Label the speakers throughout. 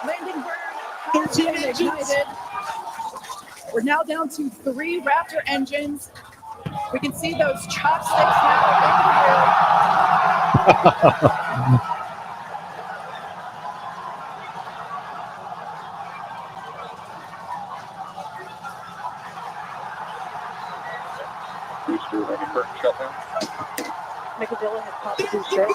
Speaker 1: landing burn has been ignited. We're now down to 3 Raptor engines. We can see those chopsticks now in the air. Nicodilla has popped the booster.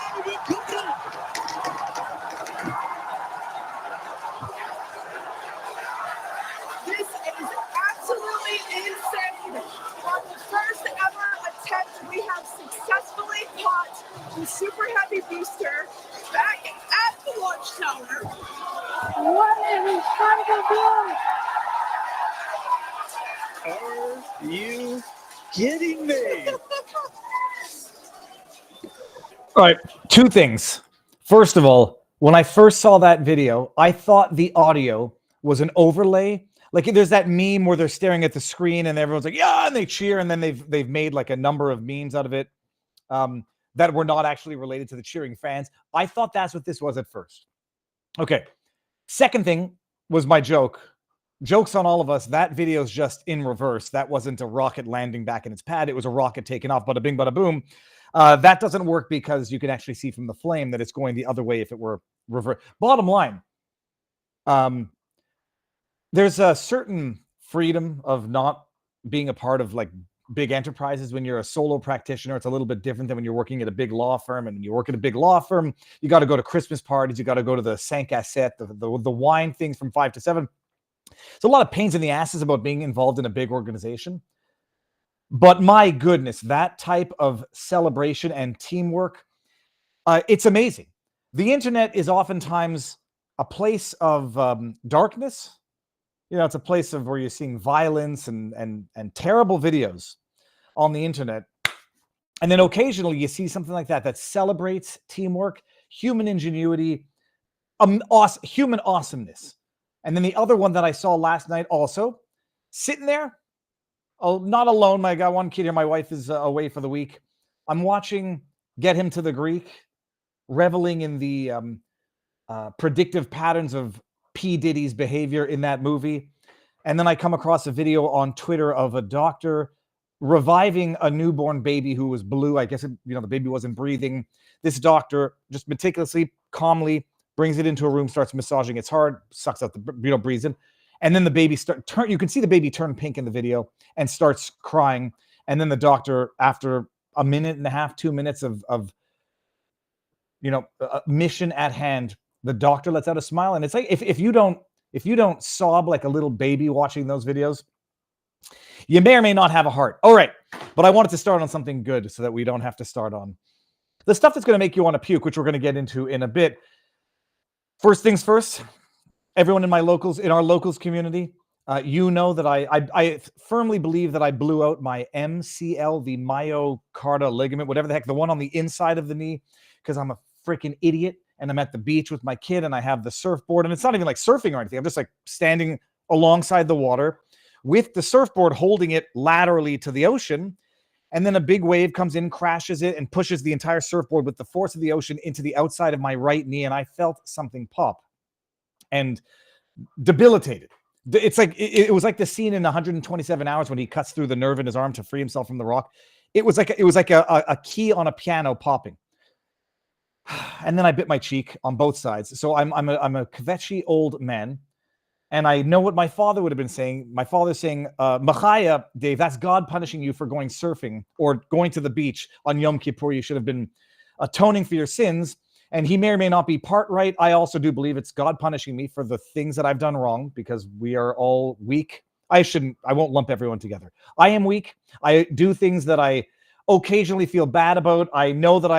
Speaker 1: This is absolutely insane. On the first ever attempt, we have successfully caught the super heavy booster back at the launch tower. What is this trying to do?
Speaker 2: Are you kidding me?
Speaker 3: All right, 2 things. First of all, when I first saw that video, I thought the audio was an overlay. Like there's that meme where they're staring at the screen and everyone's like, yeah, and they cheer, and then they've made like a number of memes out of it that were not actually related to the cheering fans. I thought that's what this was at first. Okay. Second thing was my joke. Joke's on all of us. That video's just in reverse. That wasn't a rocket landing back in its pad. It was a rocket taking off. Bada bing, bada boom. That doesn't work because you can actually see from the flame that it's going the other way if it were reverse. Bottom line, there's a certain freedom of not being a part of like big enterprises. When you're a solo practitioner, it's a little bit different than when you're working at a big law firm. And when you work at a big law firm, you got to go to Christmas parties. You got to go to the 5 à 7, the wine things from 5 to 7. It's a lot of pains in the asses about being involved in a big organization. But my goodness, that type of celebration and teamwork, it's amazing. The internet is oftentimes a place of darkness. You know, it's a place of where you're seeing violence and terrible videos on the internet. And then occasionally you see something like that celebrates teamwork, human ingenuity, human awesomeness. And then the other one that I saw last night also, sitting there, not alone. I got one kid here. My wife is away for the week. I'm watching Get Him to the Greek, reveling in the predictive patterns of P. Diddy's behavior in that movie. And then I come across a video on Twitter of a doctor reviving a newborn baby who was blue. I guess, the baby wasn't breathing. This doctor just meticulously, calmly brings it into a room, starts massaging its heart, sucks out the, breathes in. And then the baby you can see the baby turn pink in the video and starts crying. And then the doctor, after a minute and a half, 2 minutes of mission at hand, the doctor lets out a smile. And it's like, if you don't sob like a little baby watching those videos, you may or may not have a heart. All right. But I wanted to start on something good so that we don't have to start on the stuff that's going to make you want to puke, which we're going to get into in a bit. First things first, everyone in our locals community, that I firmly believe that I blew out my MCL, the myocardial ligament, whatever the heck, the one on the inside of the knee, because I'm a freaking idiot. And I'm at the beach with my kid and I have the surfboard, and it's not even like surfing or anything. I'm just like standing alongside the water with the surfboard, holding it laterally to the ocean. And then a big wave comes in, crashes it, and pushes the entire surfboard with the force of the ocean into the outside of my right knee. And I felt something pop and debilitated. It's like, it was like the scene in 127 Hours when he cuts through the nerve in his arm to free himself from the rock. It was like a key on a piano popping. And then I bit my cheek on both sides. So I'm a kvetchy old man. And I know what my father would have been saying. My father's saying, Machaya, Dave, that's God punishing you for going surfing or going to the beach on Yom Kippur. You should have been atoning for your sins. And he may or may not be part right. I also do believe it's God punishing me for the things that I've done wrong, because we are all weak. I won't lump everyone together. I am weak. I do things that I occasionally feel bad about. I know that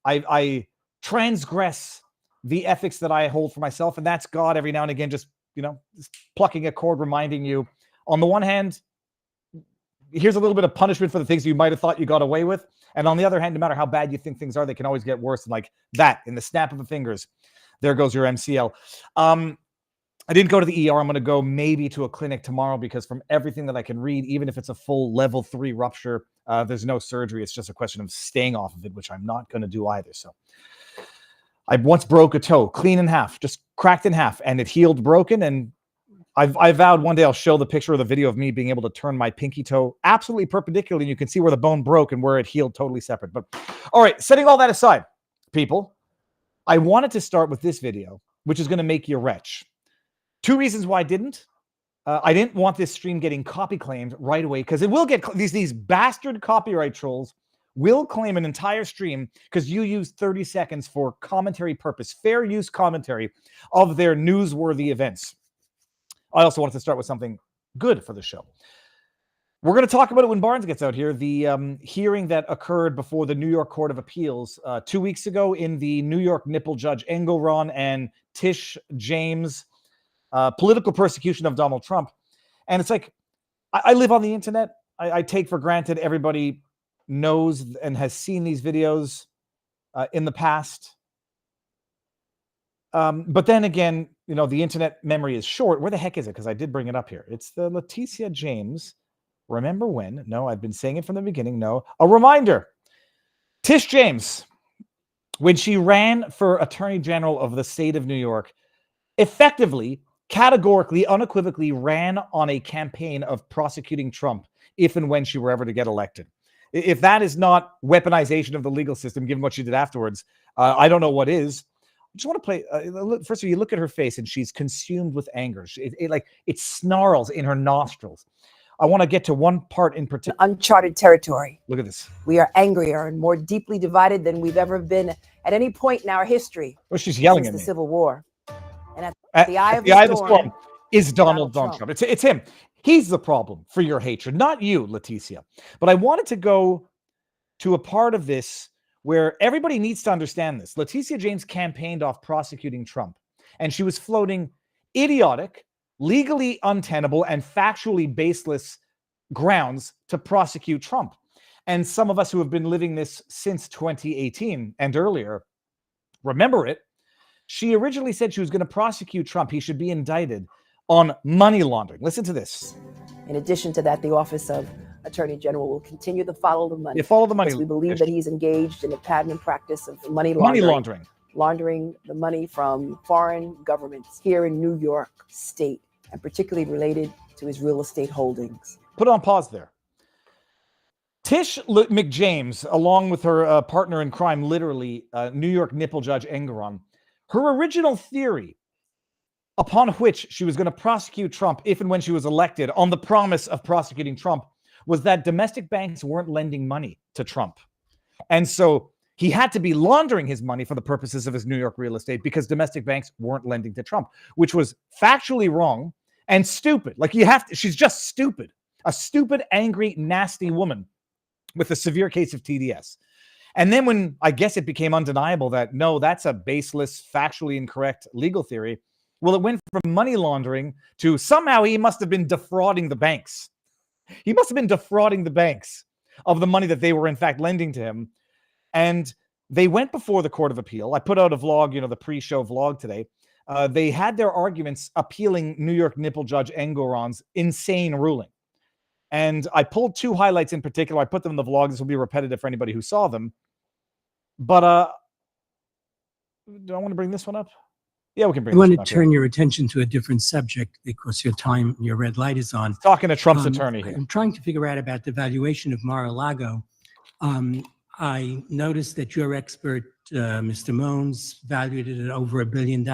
Speaker 3: I transgress the ethics that I hold for myself. And that's God every now and again, just plucking a cord, reminding you, on the one hand, here's a little bit of punishment for the things you might have thought you got away with. And on the other hand, no matter how bad you think things are, they can always get worse. And like that, in the snap of the fingers, there goes your MCL. I didn't go to the ER. I'm going to go maybe to a clinic tomorrow, because from everything that I can read, even if it's a full level 3 rupture, there's no surgery. It's just a question of staying off of it, which I'm not going to do either. So I once broke a toe, clean in half, just cracked in half, and it healed broken. And I vowed one day I'll show the picture of the video of me being able to turn my pinky toe absolutely perpendicularly, and you can see where the bone broke and where it healed totally separate. But all right, setting all that aside, people, I wanted to start with this video, which is going to make you retch. 2 reasons why I didn't. I didn't want this stream getting copy claimed right away, because it will get these bastard copyright trolls will claim an entire stream because you used 30 seconds for commentary purpose, fair use commentary of their newsworthy events. I also wanted to start with something good for the show. We're going to talk about it when Barnes gets out here. The hearing that occurred before the New York Court of Appeals 2 weeks ago in the New York nipple judge Engelron and Tish James political persecution of Donald Trump. And it's like, I live on the internet. I take for granted everybody knows and has seen these videos in the past. But then again, you know, the internet memory is short. Where the heck is it? Because I did bring it up here. It's the Leticia James. Remember when? No, I've been saying it from the beginning. No, a reminder. Tish James, when she ran for Attorney General of the state of New York, effectively, categorically, unequivocally ran on a campaign of prosecuting Trump if and when she were ever to get elected. If that is not weaponization of the legal system, given what she did afterwards, I don't know what is. I just want to play. First of all, you look at her face and she's consumed with anger. It snarls in her nostrils. I want to get to one part in particular.
Speaker 4: Uncharted territory.
Speaker 3: Look at this.
Speaker 4: We are angrier and more deeply divided than we've ever been at any point in our history.
Speaker 3: Well, she's yelling
Speaker 4: since
Speaker 3: at
Speaker 4: the
Speaker 3: me.
Speaker 4: Civil War. And at the eye of the storm
Speaker 3: is Donald Trump. It's him. He's the problem for your hatred, not you, Leticia. But I wanted to go to a part of this where everybody needs to understand this. Leticia James campaigned off prosecuting Trump, and she was floating idiotic, legally untenable, and factually baseless grounds to prosecute Trump. And some of us who have been living this since 2018 and earlier remember it. She originally said she was going to prosecute Trump. He should be indicted on money laundering. Listen to this.
Speaker 4: In addition to that, the Office of Attorney General will continue to follow the money.
Speaker 3: You follow the money.
Speaker 4: We believe that he's engaged in a pattern and practice of money laundering. Laundering the money from foreign governments here in New York State, and particularly related to his real estate holdings.
Speaker 3: Put on pause there. Tish McJames, along with her partner in crime, literally, New York nipple judge Engelron, her original theory upon which she was going to prosecute Trump if and when she was elected on the promise of prosecuting Trump was that domestic banks weren't lending money to Trump. And so he had to be laundering his money for the purposes of his New York real estate because domestic banks weren't lending to Trump, which was factually wrong and stupid. Like she's just stupid. A stupid, angry, nasty woman with a severe case of TDS. And then when I guess it became undeniable that, no, that's a baseless, factually incorrect legal theory, well, it went from money laundering to somehow he must have been defrauding the banks. He must have been defrauding the banks of the money that they were in fact lending to him. And they went before the Court of Appeal. I put out a vlog, the pre-show vlog today. They had their arguments appealing New York nipple judge Engelron's insane ruling. And I pulled 2 highlights in particular. I put them in the vlog. This will be repetitive for anybody who saw them. But do I want to bring this one up? Yeah, we can bring
Speaker 5: I want
Speaker 3: this
Speaker 5: to
Speaker 3: one up.
Speaker 5: turn your attention to a different subject because your red light is on.
Speaker 3: Talking to Trump's attorney here.
Speaker 5: I'm trying to figure out about the valuation of Mar-a-Lago. I noticed that your expert, Mr. Moans, valued it at over $1 billion.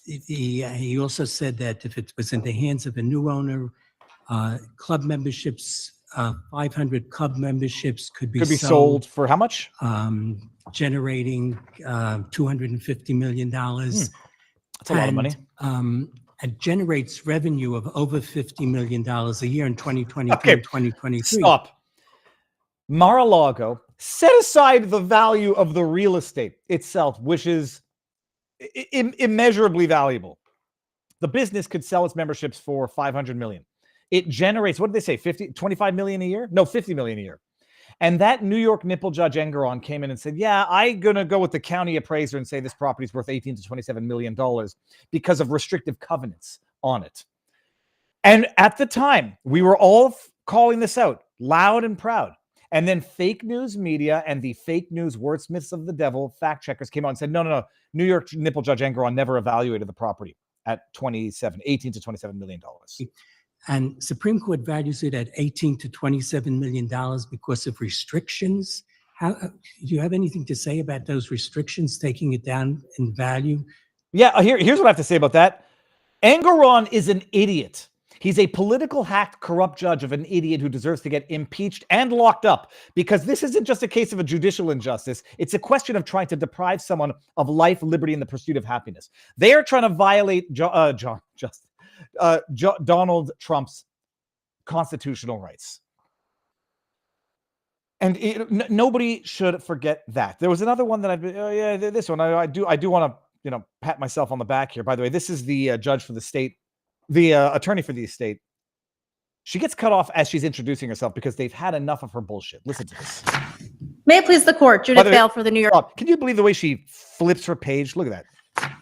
Speaker 5: He also said that if it was in the hands of a new owner, club memberships, 500 club memberships could be
Speaker 3: sold for how much?
Speaker 5: Generating $250 million.
Speaker 3: That's a lot of money.
Speaker 5: It generates revenue of over $50 million a year in 2022 and 2023.
Speaker 3: Stop. Mar-a-Lago, set aside the value of the real estate itself, which is immeasurably valuable. The business could sell its memberships for $500 million. It generates, what did they say, 25 million a year? No, 50 million a year. And that New York nipple judge Engelron came in and said, yeah, I'm going to go with the county appraiser and say this property is worth $18 to $27 million because of restrictive covenants on it. And at the time, we were all calling this out loud and proud. And then fake news media and the fake news wordsmiths of the devil, fact checkers, came out and said, no. New York nipple judge Engoron never evaluated the property at 18 to $27 million.
Speaker 5: And Supreme Court values it at $18 to $27 million because of restrictions. Do you have anything to say about those restrictions taking it down in value?
Speaker 3: Yeah, here's what I have to say about that. Engoron is an idiot. He's a political hacked, corrupt judge of an idiot who deserves to get impeached and locked up, because this isn't just a case of a judicial injustice. It's a question of trying to deprive someone of life, liberty, and the pursuit of happiness. They are trying to violate Donald Trump's constitutional rights. And nobody should forget that. There was another one that I've been, this one, I do want to, pat myself on the back here. By the way, this is the judge for the state, the attorney for the estate. She gets cut off as she's introducing herself because they've had enough of her bullshit. Listen to this.
Speaker 6: May it please the court, Judith Vale for the New York.
Speaker 3: Can you believe the way she flips her page? Look at that.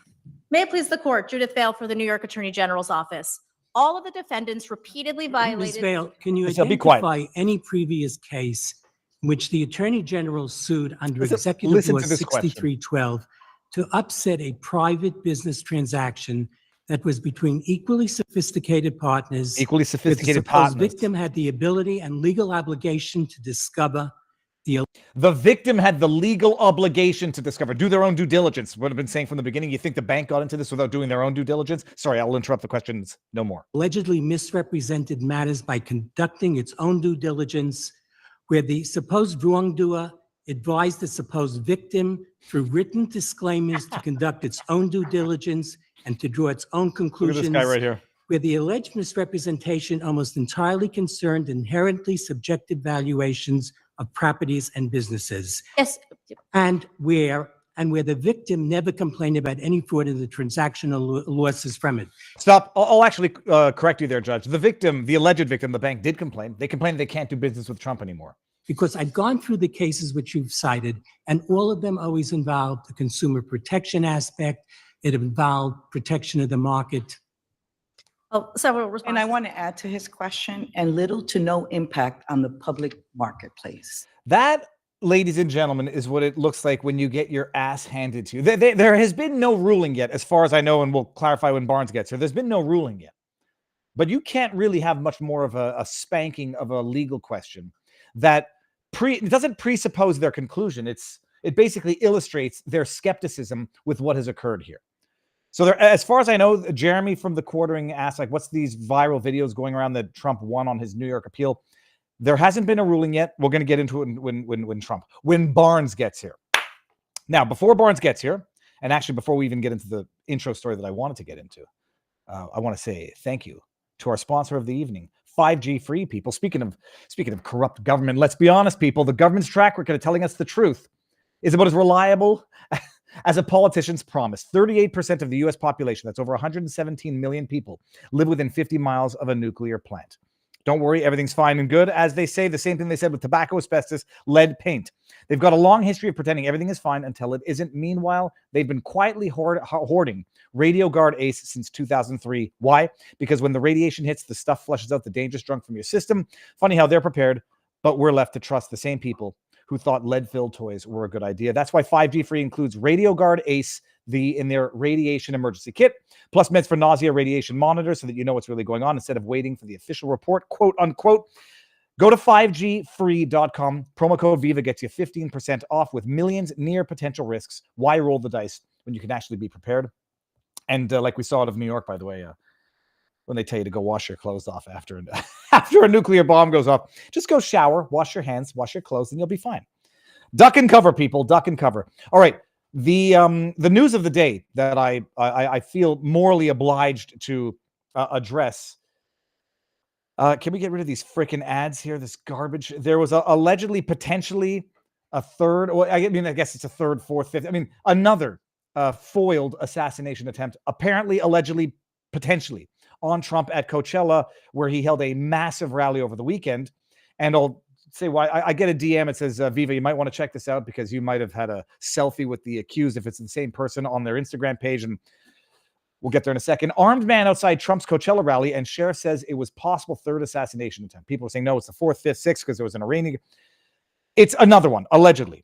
Speaker 6: May it please the court, Judith Vale for the New York Attorney General's office. All of the defendants repeatedly violated.
Speaker 5: Ms. Vale, can you
Speaker 3: Be quiet.
Speaker 5: identify any previous case in which the Attorney General sued under Executive Law 6312 to upset a private business transaction that was between equally sophisticated partners? The victim had the ability and legal obligation to discover
Speaker 3: the victim had the legal obligation to discover, do their own due diligence. What I've been saying from the beginning, you think the bank got into this without doing their own due diligence? Sorry, I'll interrupt the questions no more.
Speaker 5: Allegedly misrepresented matters by conducting its own due diligence, where the supposed wrongdoer advised the supposed victim through written disclaimers to conduct its own due diligence and to draw its own conclusions.
Speaker 3: Look at this guy right here.
Speaker 5: Where the alleged misrepresentation almost entirely concerned inherently subjective valuations of properties and businesses.
Speaker 6: Yes.
Speaker 5: And where the victim never complained about any fraud in the transactional losses from it.
Speaker 3: Stop. I'll actually correct you there, Judge. The victim, the alleged victim, the bank did complain. They complained they can't do business with Trump anymore.
Speaker 5: Because I've gone through the cases which you've cited, and all of them always involved the consumer protection aspect. It involved protection of the market.
Speaker 6: Oh, several responses.
Speaker 7: And I want to add to his question, and little to no impact on the public marketplace.
Speaker 3: That, ladies and gentlemen, is what it looks like when you get your ass handed to you. There has been no ruling yet, as far as I know, and we'll clarify when Barnes gets here. There's been no ruling yet. But you can't really have much more of a spanking of a legal question that it doesn't presuppose their conclusion. It basically illustrates their skepticism with what has occurred here. So there, as far as I know, Jeremy from the Quartering asked, like, what's these viral videos going around that Trump won on his New York appeal? There hasn't been a ruling yet. We're going to get into it when Barnes gets here. Now, before Barnes gets here, and actually before we even get into the intro story that I wanted to get into, I want to say thank you to our sponsor of the evening, 5G Free, people. Speaking of corrupt government, let's be honest, people. The government's track record of telling us the truth is about as reliable as a politician's promise. 38% of the U.S. population, that's over 117 million people, live within 50 miles of a nuclear plant. Don't worry, everything's fine and good. As they say, the same thing they said with tobacco, asbestos, lead, paint. They've got a long history of pretending everything is fine until it isn't. Meanwhile, they've been quietly hoarding Radio Guard Ace since 2003. Why? Because when the radiation hits, the stuff flushes out the dangerous junk from your system. Funny how they're prepared, but we're left to trust the same people who thought lead-filled toys were a good idea. That's why 5G Free includes Radio Guard Ace in their radiation emergency kit, plus meds for nausea, radiation monitors, so that you know what's really going on instead of waiting for the official report, quote unquote. Go to 5gfree.com. Promo code VIVA gets you 15% off with millions near potential risks. Why roll the dice when you can actually be prepared? And like we saw out of New York, by the way, when they tell you to go wash your clothes off after a nuclear bomb goes off, just go shower, wash your hands, wash your clothes, and you'll be fine. Duck and cover, people. Duck and cover. All right. The news of the day that I feel morally obliged to address. Can we get rid of these freaking ads here? This garbage. There was allegedly, potentially, a third. Well, I guess it's a third, fourth, fifth. Another foiled assassination attempt. Apparently, allegedly, potentially, on Trump at Coachella, where he held a massive rally over the weekend. And I'll say why. I get a DM. It says, Viva, you might want to check this out because you might have had a selfie with the accused if it's the same person on their Instagram page. And we'll get there in a second. Armed man outside Trump's Coachella rally, and sheriff says it was possible third assassination attempt. People are saying, no, it's the fourth, fifth, sixth, because there was an Iranian. It's another one, allegedly.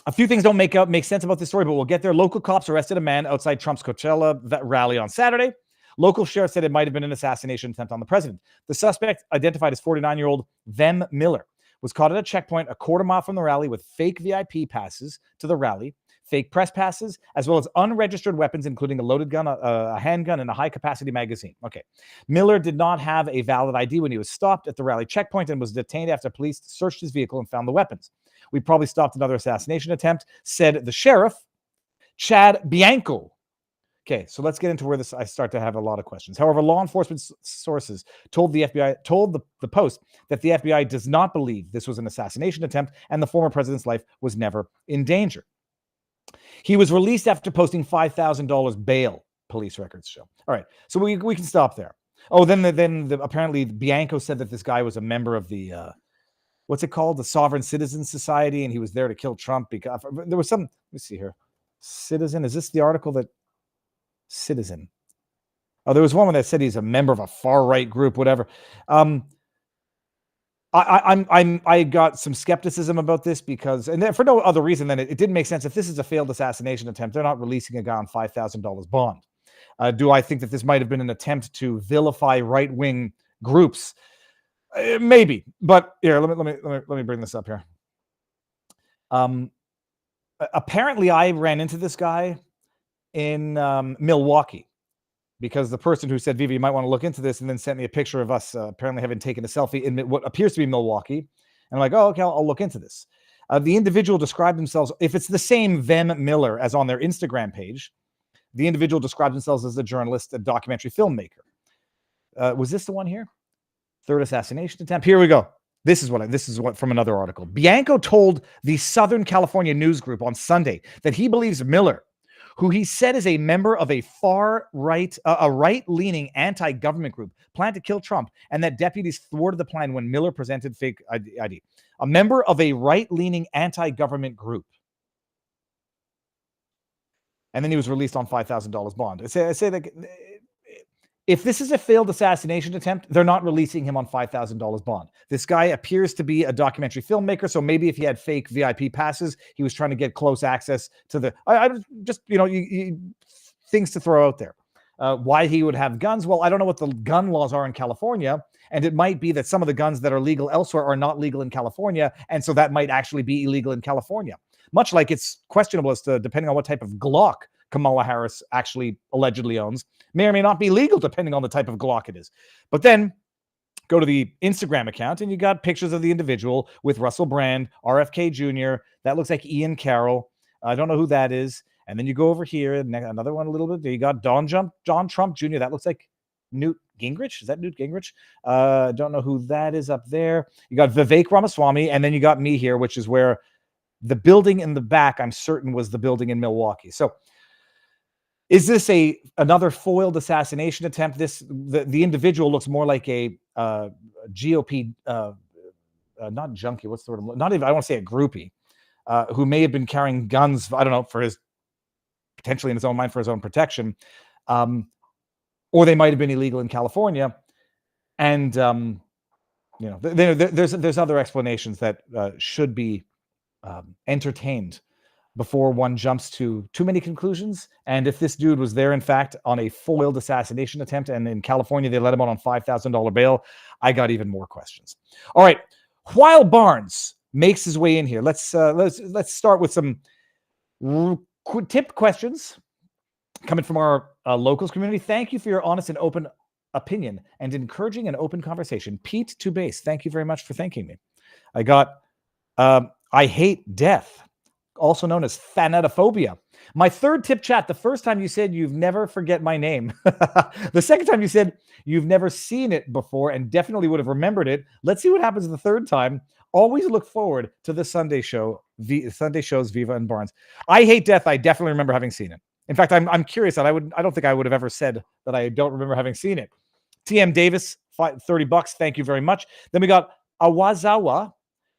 Speaker 3: A few things don't make sense about this story, but we'll get there. Local cops arrested a man outside Trump's Coachella rally on Saturday. Local sheriff said it might have been an assassination attempt on the president. The suspect, identified as 49-year-old Amos Miller, was caught at a checkpoint a quarter mile from the rally with fake VIP passes to the rally, fake press passes, as well as unregistered weapons, including a loaded gun, a handgun, and a high-capacity magazine. Okay. Miller did not have a valid ID when he was stopped at the rally checkpoint and was detained after police searched his vehicle and found the weapons. We probably stopped another assassination attempt, said the sheriff, Chad Bianco. Okay, so let's get into where I start to have a lot of questions. However, law enforcement sources told the Post that the FBI does not believe this was an assassination attempt and the former president's life was never in danger. He was released after posting $5,000 bail, police records show. All right, so we can stop there. Oh, then apparently Bianco said that this guy was a member of the what's it called, the Sovereign Citizen Society, and he was there to kill Trump because there was some. Let me see here. Citizen, is this the article that? Citizen. Oh, there was one that said he's a member of a far right group, whatever. I got some skepticism about this because, and for no other reason than it didn't make sense. If this is a failed assassination attempt, they're not releasing a guy on $5,000 bond. Do I think that this might have been an attempt to vilify right-wing groups? Maybe, but here, let me bring this up here. Apparently, I ran into this guy in Milwaukee because the person who said, Viva, you might want to look into this, and then sent me a picture of us apparently having taken a selfie in what appears to be Milwaukee. And I'm like, oh, okay, I'll look into this. The individual described themselves, if it's the same Amos Miller as on their Instagram page, the individual described themselves as a journalist, a documentary filmmaker. Was this the one here? Third assassination attempt. Here we go. This is what from another article. Bianco told the Southern California News Group on Sunday that he believes Miller, who he said is a member of a right-leaning anti-government group, planned to kill Trump, and that deputies thwarted the plan when Miller presented fake ID. A member of a right-leaning anti-government group. And then he was released on $5,000 bond. I say that if this is a failed assassination attempt, they're not releasing him on $5,000 bond. This guy appears to be a documentary filmmaker, so maybe if he had fake VIP passes, he was trying to get close access to the. Things to throw out there. Why he would have guns? Well, I don't know what the gun laws are in California, and it might be that some of the guns that are legal elsewhere are not legal in California, and so that might actually be illegal in California. Much like it's questionable as to, depending on what type of Glock Kamala Harris actually allegedly owns, may or may not be legal depending on the type of Glock it is. But then go to the Instagram account and you got pictures of the individual with Russell Brand, RFK Jr. That looks like Ian Carroll. I don't know who that is. And then you go over here, another one a little bit. You got Don Trump Jr. That looks like Newt Gingrich. Is that Newt Gingrich? Don't know who that is up there. You got Vivek Ramaswamy, and then you got me here, which is where the building in the back, I'm certain, was the building in Milwaukee. So is this another foiled assassination attempt? The individual looks more like a GOP, not junkie. What's the word? Not even. I want to say a groupie, who may have been carrying guns. I don't know, potentially in his own mind for his own protection, or they might have been illegal in California. And there's other explanations that should be entertained before one jumps to too many conclusions. And if this dude was there, in fact, on a foiled assassination attempt, and in California they let him out on $5,000 bail, I got even more questions. All right, while Barnes makes his way in here, let's start with some tip questions coming from our locals community. Thank you for your honest and open opinion and encouraging an open conversation. Pete to base, thank you very much for thanking me. I got I hate death, also known as thanatophobia. My third tip chat, the first time you said you've never forget my name. The second time you said you've never seen it before and definitely would have remembered it. Let's see what happens the third time. Always look forward to the Sunday show, Sunday shows Viva and Barnes. I hate death. I definitely remember having seen it. In fact, I'm curious that I don't think I would have ever said that I don't remember having seen it. TM Davis, $30. Thank you very much. Then we got Awazawa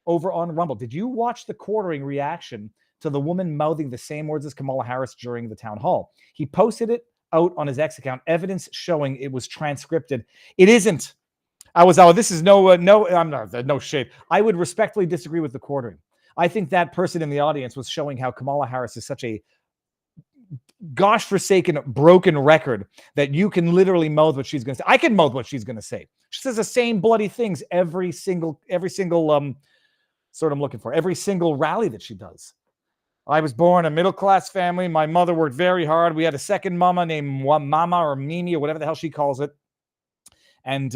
Speaker 3: over on Rumble. Did you watch the quartering reaction to the woman mouthing the same words as Kamala Harris during the town hall? He posted it out on his X account, evidence showing it was transcripted. It isn't. This is no shade. I would respectfully disagree with the quartering. I think that person in the audience was showing how Kamala Harris is such a gosh forsaken broken record that you can literally mouth what she's going to say. I can mouth what she's going to say. She says the same bloody things every single sort I'm looking for, every single rally that she does. I was born in a middle-class family. My mother worked very hard. We had a second mama named Mama or Mimi or whatever the hell she calls it. And,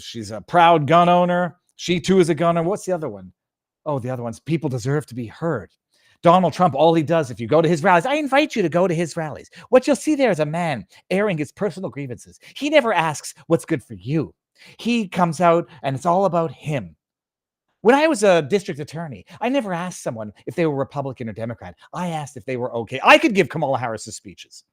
Speaker 3: she's a proud gun owner. She too is a gun owner. What's the other one? Oh, the other one's people deserve to be heard. Donald Trump, all he does, if you go to his rallies, I invite you to go to his rallies. What you'll see there is a man airing his personal grievances. He never asks what's good for you. He comes out and it's all about him. When I was a district attorney, I never asked someone if they were Republican or Democrat. I asked if they were okay. I could give Kamala Harris's speeches.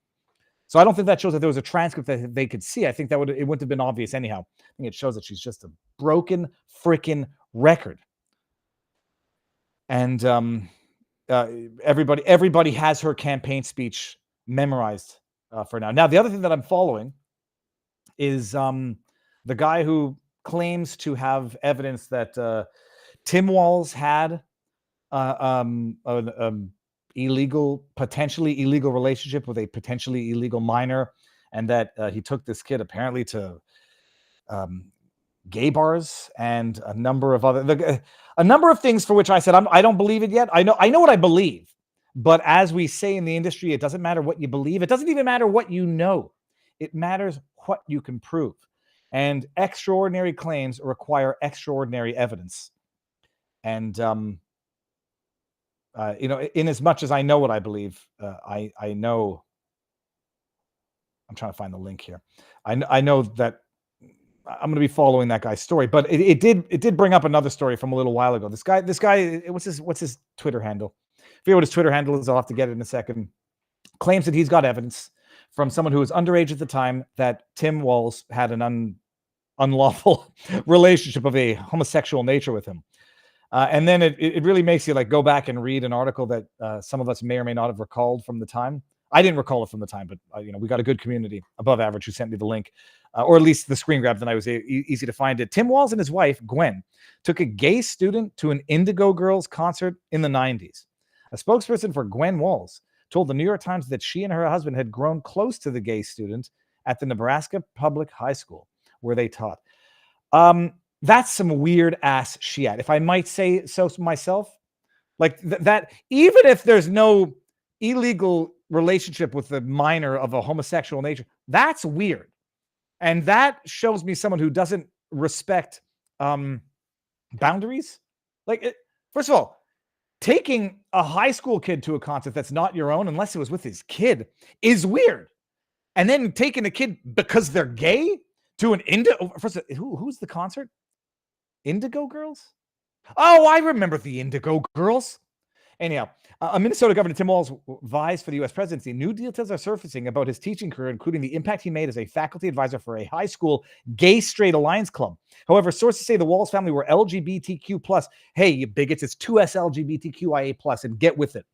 Speaker 3: So I don't think that shows that there was a transcript that they could see. I think it wouldn't have been obvious anyhow. I think it shows that she's just a broken freaking record. And everybody has her campaign speech memorized for now. Now, the other thing that I'm following is the guy who claims to have evidence that Tim Walz had potentially illegal relationship with a potentially illegal minor, and that he took this kid apparently to gay bars and a number of things for which I said I don't believe it yet. I know what I believe, but as we say in the industry, it doesn't matter what you believe. It doesn't even matter what you know. It matters what you can prove. And extraordinary claims require extraordinary evidence. And in as much as I know what I believe, I know. I'm trying to find the link here. I know that I'm going to be following that guy's story, but it did bring up another story from a little while ago. This guy, what's his Twitter handle? I forget what his Twitter handle is. I'll have to get it in a second. Claims that he's got evidence from someone who was underage at the time that Tim Walz had an unlawful relationship of a homosexual nature with him. And then it really makes you like go back and read an article that some of us may or may not have recalled from the time. I didn't recall it from the time, but we got a good community above average who sent me the link, or at least the screen grab. Then I was easy to find it. Tim Walz and his wife Gwen took a gay student to an Indigo Girls concert in the 90s. A spokesperson for Gwen Walz told the New York Times that she and her husband had grown close to the gay student at the Nebraska Public High School where they taught. That's some weird ass shit, if I might say so myself. Like that, even if there's no illegal relationship with the minor of a homosexual nature, that's weird. And that shows me someone who doesn't respect boundaries. First of all, taking a high school kid to a concert that's not your own, unless it was with his kid, is weird. And then taking a kid because they're gay to an first, who's the concert? Indigo Girls? Oh, I remember the Indigo Girls. Anyhow, Minnesota Governor Tim Walz vies for the U.S. presidency. New details are surfacing about his teaching career, including the impact he made as a faculty advisor for a high school gay-straight alliance club. However, sources say the Walz family were LGBTQ+. Hey, you bigots, it's 2S LGBTQIA+, and get with it.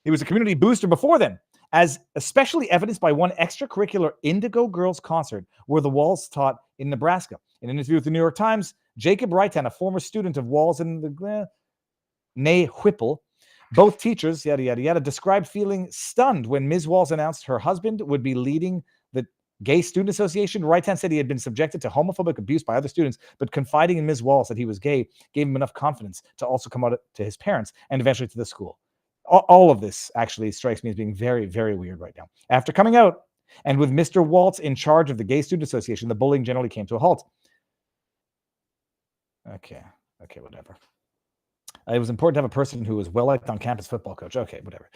Speaker 3: He was a community booster before then, as especially evidenced by one extracurricular Indigo Girls concert where the Walz taught in Nebraska. In an interview with the New York Times, Jacob Reitan, a former student of Walz and the nay Whipple, both teachers, yada, yada, yada, described feeling stunned when Ms. Walz announced her husband would be leading the Gay Student Association. Reitan said he had been subjected to homophobic abuse by other students, but confiding in Ms. Walz that he was gay gave him enough confidence to also come out to his parents and eventually to the school. All of this actually strikes me as being very, very weird right now. After coming out and with Mr. Walz in charge of the Gay Student Association, the bullying generally came to a halt. Okay, whatever. It was important to have a person who was well-liked on campus football coach. Okay, whatever.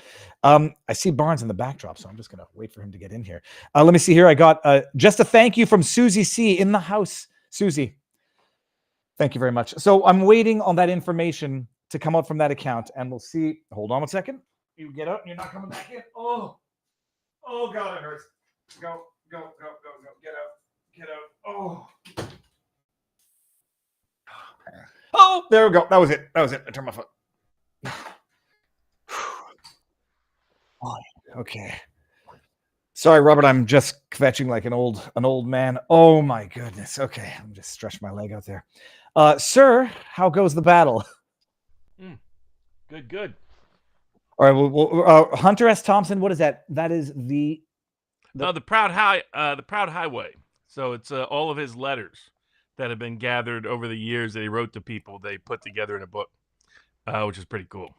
Speaker 3: I see Barnes in the backdrop, so I'm just going to wait for him to get in here. Let me see here. I got just a thank you from Susie C. in the house. Susie, thank you very much. So I'm waiting on that information to come out from that account, and we'll see. Hold on 1 second. You get out. You're not coming back in. Oh, God, it hurts. Go. Get out. Oh, there we go. That was it. I turned my foot. Okay. Sorry, Robert. I'm just kvetching like an old man. Oh my goodness. Okay, I'm just stretching my leg out there. Sir, how goes the battle?
Speaker 8: Good.
Speaker 3: All right. Well, Hunter S. Thompson. What is that? That is the
Speaker 8: Proud Highway. So it's all of his letters that have been gathered over the years that he wrote to people. They put together in a book, which is pretty cool.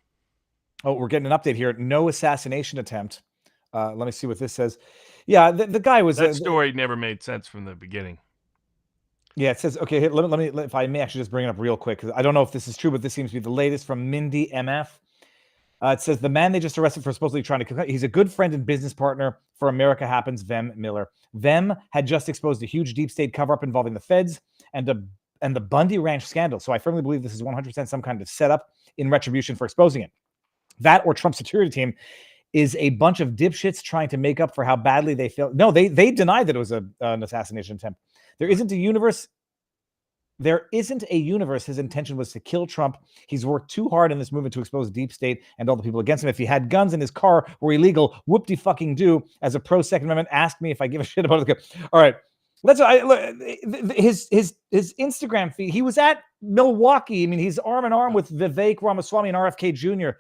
Speaker 3: Oh, we're getting an update here. No assassination attempt. Let me see what this says. Yeah, the guy was...
Speaker 8: That story never made sense from the beginning.
Speaker 3: Yeah, it says, okay, let me, if I may actually just bring it up real quick, because I don't know if this is true, but this seems to be the latest from Mindy MF. It says, the man they just arrested for supposedly trying to... He's a good friend and business partner for America Happens, Vem Miller. Vem had just exposed a huge deep state cover-up involving the feds and the Bundy Ranch scandal. So I firmly believe this is 100% some kind of setup in retribution for exposing it. That or Trump's security team is a bunch of dipshits trying to make up for how badly they failed. No, they denied that it was an assassination attempt. There isn't a universe his intention was to kill Trump. He's worked too hard in this movement to expose deep state and all the people against him. If he had guns in his car were illegal, whoop-de-fucking-do. As a pro-Second Amendment, ask me if I give a shit about it. All right. His Instagram feed, he was at Milwaukee. I mean, he's arm in arm with Vivek Ramaswamy and RFK Jr.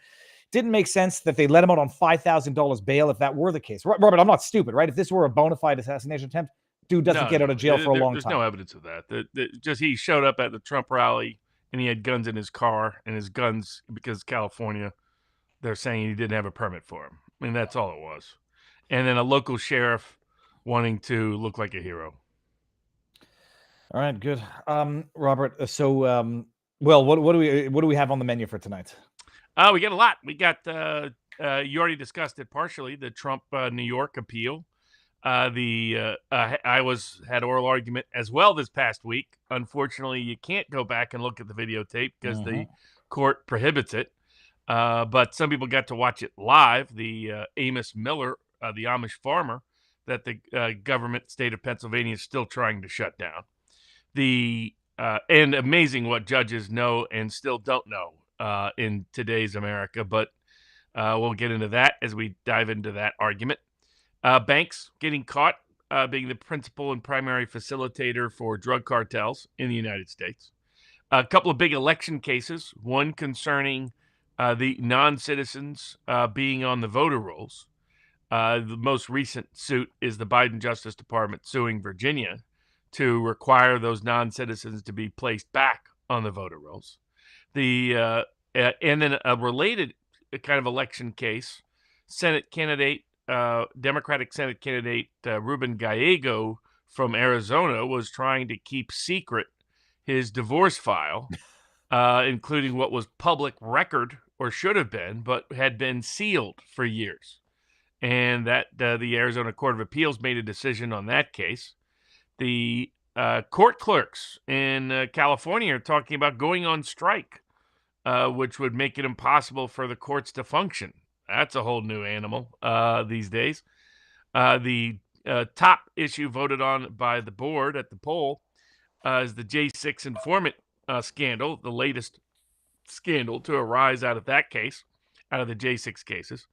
Speaker 3: Didn't make sense that they let him out on $5,000 bail if that were the case. Robert, I'm not stupid, right? If this were a bona fide assassination attempt, dude doesn't get out of jail for a long time.
Speaker 8: There's no evidence of that. Just he showed up at the Trump rally and he had guns in his car, and his guns, because California, they're saying he didn't have a permit for them. I mean, that's all it was. And then a local sheriff wanting to look like a hero.
Speaker 3: All right, good. Robert, so well, what do we have on the menu for tonight?
Speaker 8: We got a lot. We got you already discussed it partially, the Trump New York appeal. I had oral argument as well this past week. Unfortunately, you can't go back and look at the videotape because the court prohibits it. But some people got to watch it live. The Amos Miller, the Amish farmer that the government state of Pennsylvania is still trying to shut down. And amazing what judges know and still don't know in today's America. But we'll get into that as we dive into that argument. Banks getting caught being the principal and primary facilitator for drug cartels in the United States. A couple of big election cases, one concerning the non-citizens being on the voter rolls. The most recent suit is the Biden Justice Department suing Virginia to require those non-citizens to be placed back on the voter rolls. And then a related kind of election case, Democratic Senate candidate Ruben Gallego from Arizona was trying to keep secret his divorce file, including what was public record or should have been, but had been sealed for years. And that the Arizona Court of Appeals made a decision on that case. The court clerks in California are talking about going on strike, which would make it impossible for the courts to function. That's a whole new animal these days. The top issue voted on by the board at the poll is the J6 informant scandal, the latest scandal to arise out of that case, out of the J6 cases.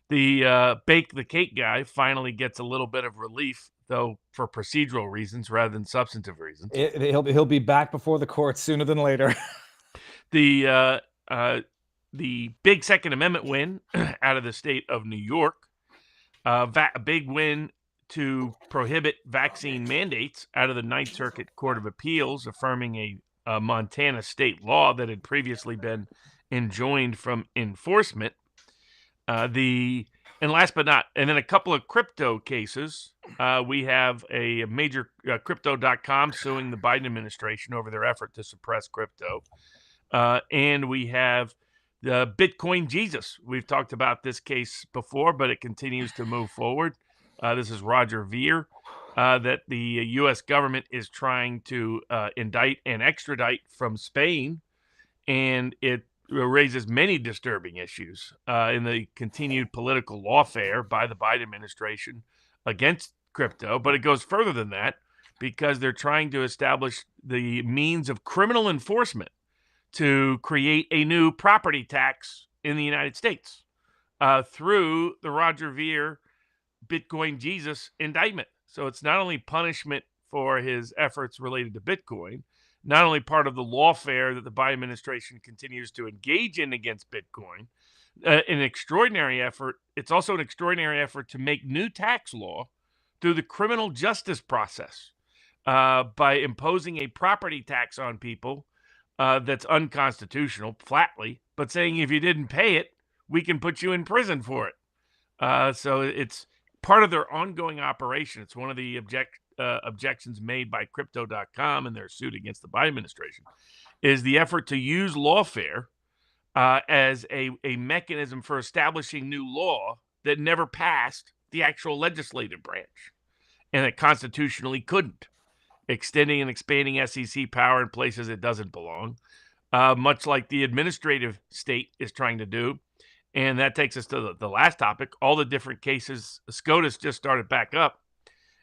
Speaker 8: The bake the cake guy finally gets a little bit of relief, though for procedural reasons rather than substantive reasons.
Speaker 3: He'll be back before the court sooner than later.
Speaker 8: The big Second Amendment win out of the state of New York, a big win to prohibit vaccine mandates out of the Ninth Circuit Court of Appeals, affirming a Montana state law that had previously been enjoined from enforcement. And last but not, and then a couple of crypto cases. We have a major crypto.com suing the Biden administration over their effort to suppress crypto. And we have the Bitcoin Jesus. We've talked about this case before, but it continues to move forward. This is Roger Ver, that the U.S. government is trying to indict and extradite from Spain. And it raises many disturbing issues in the continued political lawfare by the Biden administration against crypto. But it goes further than that because they're trying to establish the means of criminal enforcement to create a new property tax in the United States through the Roger Ver Bitcoin Jesus indictment. So it's not only punishment for his efforts related to Bitcoin, not only part of the lawfare that the Biden administration continues to engage in against Bitcoin, an extraordinary effort. It's also an extraordinary effort to make new tax law through the criminal justice process by imposing a property tax on people that's unconstitutional, flatly, but saying if you didn't pay it, we can put you in prison for it. So it's part of their ongoing operation. It's one of the objections made by Crypto.com in their suit against the Biden administration, is the effort to use lawfare as a mechanism for establishing new law that never passed the actual legislative branch, and it constitutionally couldn't, extending and expanding SEC power in places it doesn't belong, much like the administrative state is trying to do. And that takes us to the last topic, all the different cases. SCOTUS just started back up,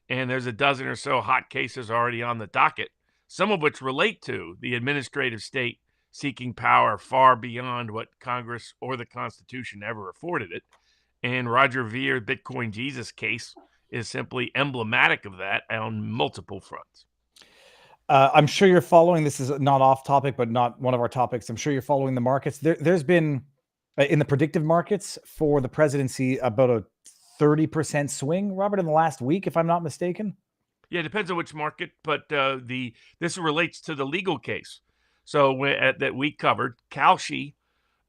Speaker 8: and there's a dozen or so hot cases already on the docket, some of which relate to the administrative state seeking power far beyond what Congress or the Constitution ever afforded it. And Roger Ver, Bitcoin Jesus case is simply emblematic of that on multiple fronts.
Speaker 3: I'm sure you're following, this is not off topic, but not one of our topics. I'm sure you're following the markets. There's been, in the predictive markets for the presidency, about a 30% swing, Robert, in the last week, if I'm not mistaken.
Speaker 8: Yeah, it depends on which market, but this relates to the legal case. So that we covered, Kalshi,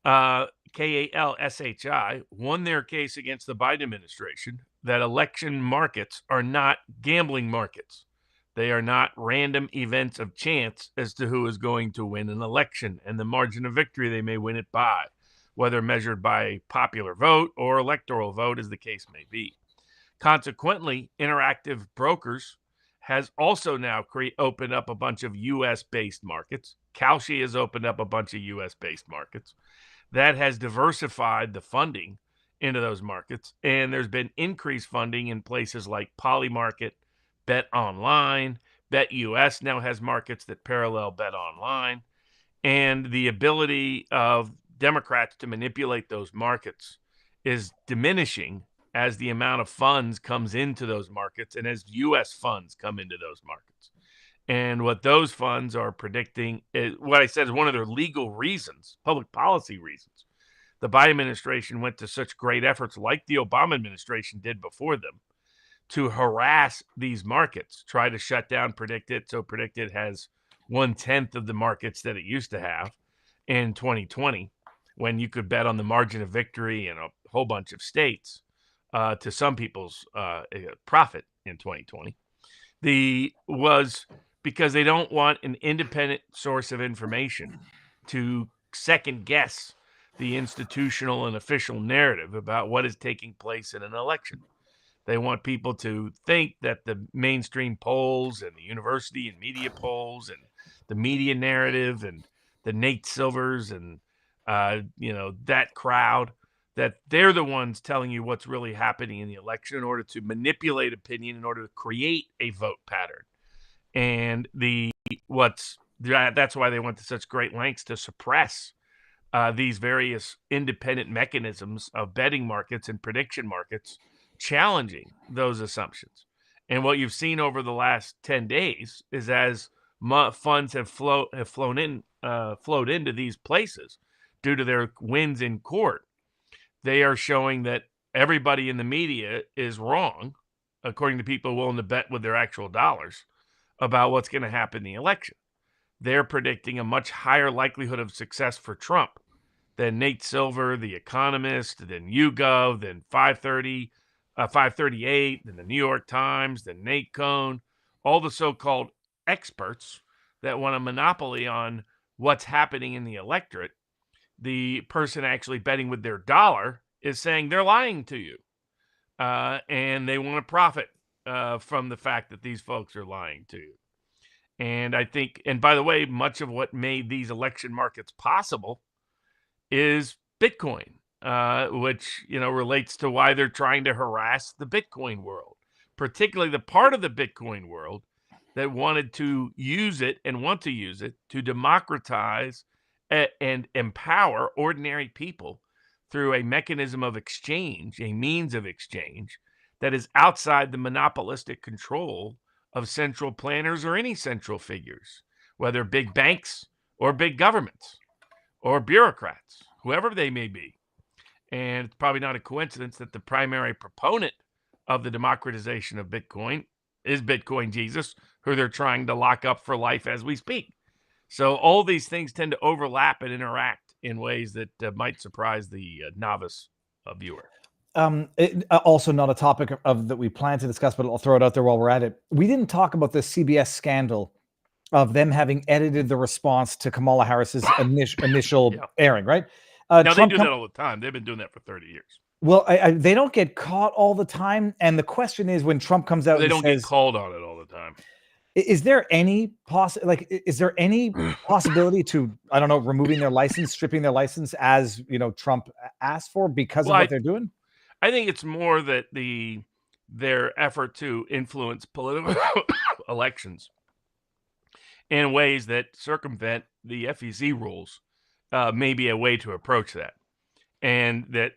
Speaker 8: Kalshi, won their case against the Biden administration that election markets are not gambling markets. They are not random events of chance as to who is going to win an election and the margin of victory they may win it by, whether measured by popular vote or electoral vote, as the case may be. Consequently, Interactive Brokers has also now opened up a bunch of U.S.-based markets. Kalshi has opened up a bunch of U.S.-based markets. That has diversified the funding into those markets, and there's been increased funding in places like Polymarket, Bet Online, Bet US now has markets that parallel Bet Online, and the ability of Democrats to manipulate those markets is diminishing as the amount of funds comes into those markets and as U.S. funds come into those markets. And what those funds are predicting is what I said is one of their legal reasons, public policy reasons. The Biden administration went to such great efforts, like the Obama administration did before them, to harass these markets, try to shut down Predictit. So Predictit has 1/10 of the markets that it used to have in 2020, when you could bet on the margin of victory in a whole bunch of states to some people's profit in 2020. Was because they don't want an independent source of information to second guess the institutional and official narrative about what is taking place in an election. They want people to think that the mainstream polls and the university and media polls and the media narrative and the Nate Silvers and that crowd, that they're the ones telling you what's really happening in the election in order to manipulate opinion, in order to create a vote pattern. And that's why they went to such great lengths to suppress these various independent mechanisms of betting markets and prediction markets, challenging those assumptions. And what you've seen over the last 10 days is as funds have flowed into these places due to their wins in court, they are showing that everybody in the media is wrong, according to people willing to bet with their actual dollars, about what's going to happen in the election. They're predicting a much higher likelihood of success for Trump than Nate Silver, The Economist, than YouGov, than 538, than the New York Times, than Nate Cohn, all the so-called experts that want a monopoly on what's happening in the electorate. The person actually betting with their dollar is saying they're lying to you, and they want to profit from the fact that these folks are lying to you. And I think, and by the way, much of what made these election markets possible is Bitcoin, which, relates to why they're trying to harass the Bitcoin world, particularly the part of the Bitcoin world that wanted to use it and want to use it to democratize and empower ordinary people through a mechanism of exchange, a means of exchange that is outside the monopolistic control of central planners or any central figures. whether big banks or big governments or bureaucrats, whoever they may be. And it's probably not a coincidence that the primary proponent of the democratization of Bitcoin is Bitcoin Jesus, who they're trying to lock up for life as we speak. So all these things tend to overlap and interact in ways that might surprise the novice viewer.
Speaker 3: Also not a topic of that we plan to discuss, but I'll throw it out there while we're at it. We didn't talk about the CBS scandal of them having edited the response to Kamala Harris's initial airing, right?
Speaker 8: Now, Trump they do that all the time. They've been doing that for 30 years.
Speaker 3: Well, they don't get caught all the time. And the question is, when Trump comes out,
Speaker 8: they don't get called on it all the time.
Speaker 3: Is there any is there any possibility to, I don't know, removing their license, stripping their license, as Trump asked for, because of what they're doing?
Speaker 8: I think it's more that their effort to influence political elections in ways that circumvent the FEC rules may be a way to approach that. And that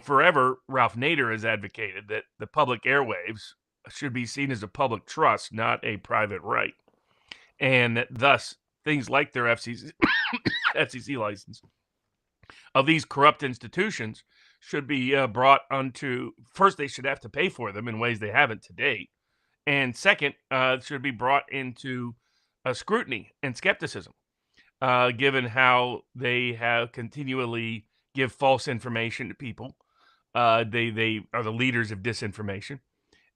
Speaker 8: forever Ralph Nader has advocated that the public airwaves should be seen as a public trust, not a private right. And that thus things like their FCC license of these corrupt institutions should be brought onto, first, they should have to pay for them in ways they haven't to date. And second, should be brought into scrutiny and skepticism, given how they have continually give false information to people. They are the leaders of disinformation,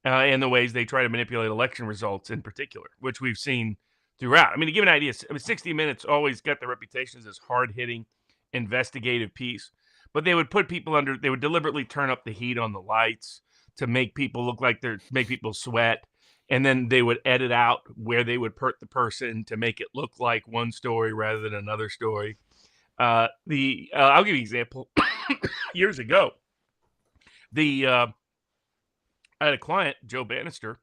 Speaker 8: and the ways they try to manipulate election results in particular, which we've seen throughout. I mean, to give an idea, 60 Minutes always got the reputation as this hard-hitting, investigative piece, but they would put people under, they would deliberately turn up the heat on the lights to make people look like make people sweat, and then they would edit out where they would hurt the person to make it look like one story rather than another story. I'll give you an example. Years ago, I had a client, Joe Bannister,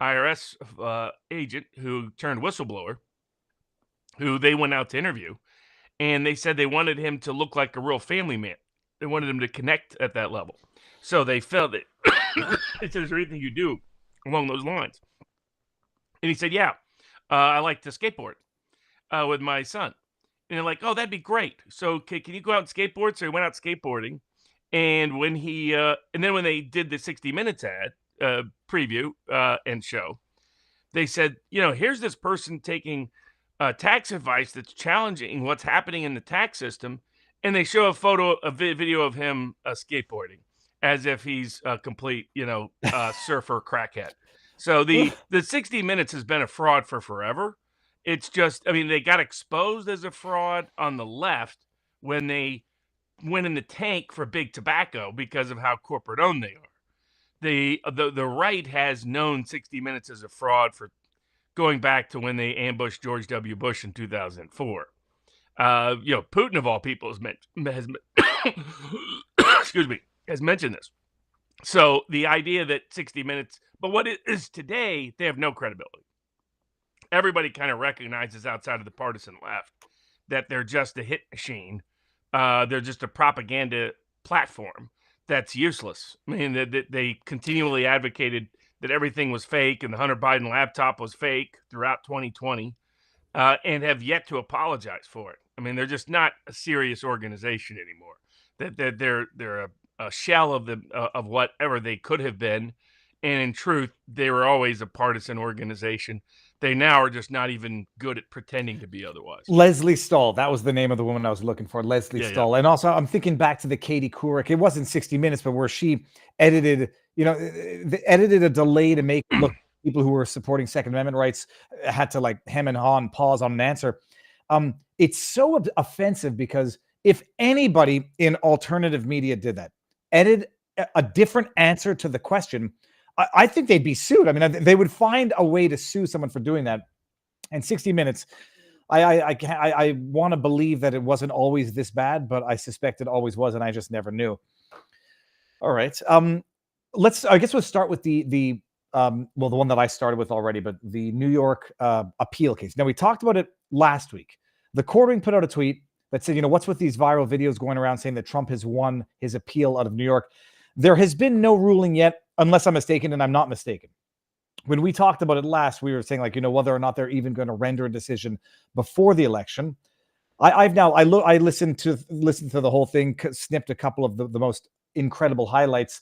Speaker 8: IRS agent who turned whistleblower, who they went out to interview, and they said they wanted him to look like a real family man. They wanted him to connect at that level. So they felt that it said, is there anything you do along those lines? And he said, yeah, I like to skateboard with my son. And they're like, oh, that'd be great. So can you go out and skateboard? So he went out skateboarding. And when when they did the 60 Minutes ad preview and show, they said, here's this person taking tax advice that's challenging what's happening in the tax system. And they show a video of him skateboarding as if he's a complete, surfer crackhead. So the 60 Minutes has been a fraud for forever. It's just, they got exposed as a fraud on the left when they went in the tank for big tobacco because of how corporate owned they are. The right has known 60 Minutes as a fraud for going back to when they ambushed George W. Bush in 2004. Putin of all people has mentioned this. So the idea that 60 Minutes, but what it is today, they have no credibility. Everybody kind of recognizes outside of the partisan left that they're just a hit machine. They're just a propaganda platform that's useless. They continually advocated that everything was fake and the Hunter Biden laptop was fake throughout 2020, and have yet to apologize for it. They're just not a serious organization anymore. They're a shell of whatever they could have been, and in truth, they were always a partisan organization. They now are just not even good at pretending to be otherwise.
Speaker 3: Leslie Stahl, that was the name of the woman I was looking for, Leslie Stahl. Yeah. And also, I'm thinking back to the Katie Couric. It wasn't 60 Minutes, but where she edited, edited a delay to make look people who were supporting Second Amendment rights had to hem and haw and pause on an answer. It's so offensive because if anybody in alternative media did that, edit a different answer to the question, I think they'd be sued. They would find a way to sue someone for doing that. And 60 Minutes, I want to believe that it wasn't always this bad, but I suspect it always was, and I just never knew. All right. We'll start with the one that I started with already, but the New York appeal case. Now, we talked about it last week. The court put out a tweet that said, what's with these viral videos going around saying that Trump has won his appeal out of New York? There has been no ruling yet, unless I'm mistaken, and I'm not mistaken. when we talked about it last, we were saying, like, whether or not they're even going to render a decision before the election. I listened to the whole thing, snipped a couple of the most incredible highlights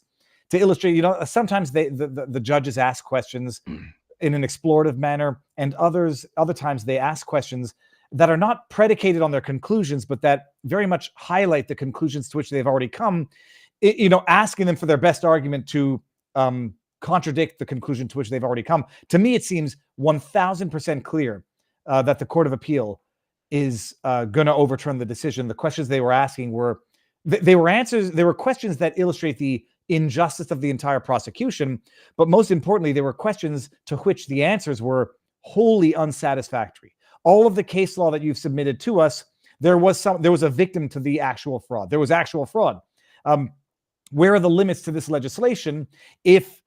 Speaker 3: to illustrate. Sometimes the judges ask questions in an explorative manner, and other times they ask questions that are not predicated on their conclusions, but that very much highlight the conclusions to which they've already come. Asking them for their best argument to contradict the conclusion to which they've already come. To me, it seems 1,000% clear that the Court of Appeal is going to overturn the decision. The questions they were asking were questions that illustrate the injustice of the entire prosecution, but most importantly, they were questions to which the answers were wholly unsatisfactory. All of the case law that you've submitted to us, there was a victim to the actual fraud. There was actual fraud. Where are the limits to this legislation if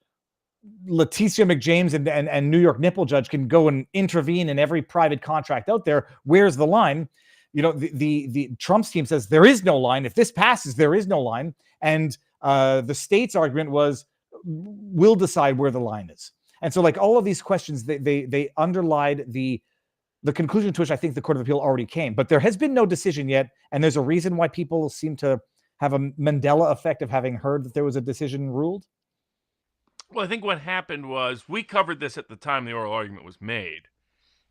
Speaker 3: Leticia McJames and New York nipple judge can go and intervene in every private contract out there? Where's the line? The Trump's team says there is no line. If this passes, there is no line. And the state's argument was, we'll decide where the line is. And so, like, all of these questions, they underlied the conclusion to which I think the Court of Appeal already came. But there has been no decision yet, and there's a reason why people seem to have a Mandela effect of having heard that there was a decision ruled.
Speaker 8: Well, I think what happened was we covered this at the time the oral argument was made,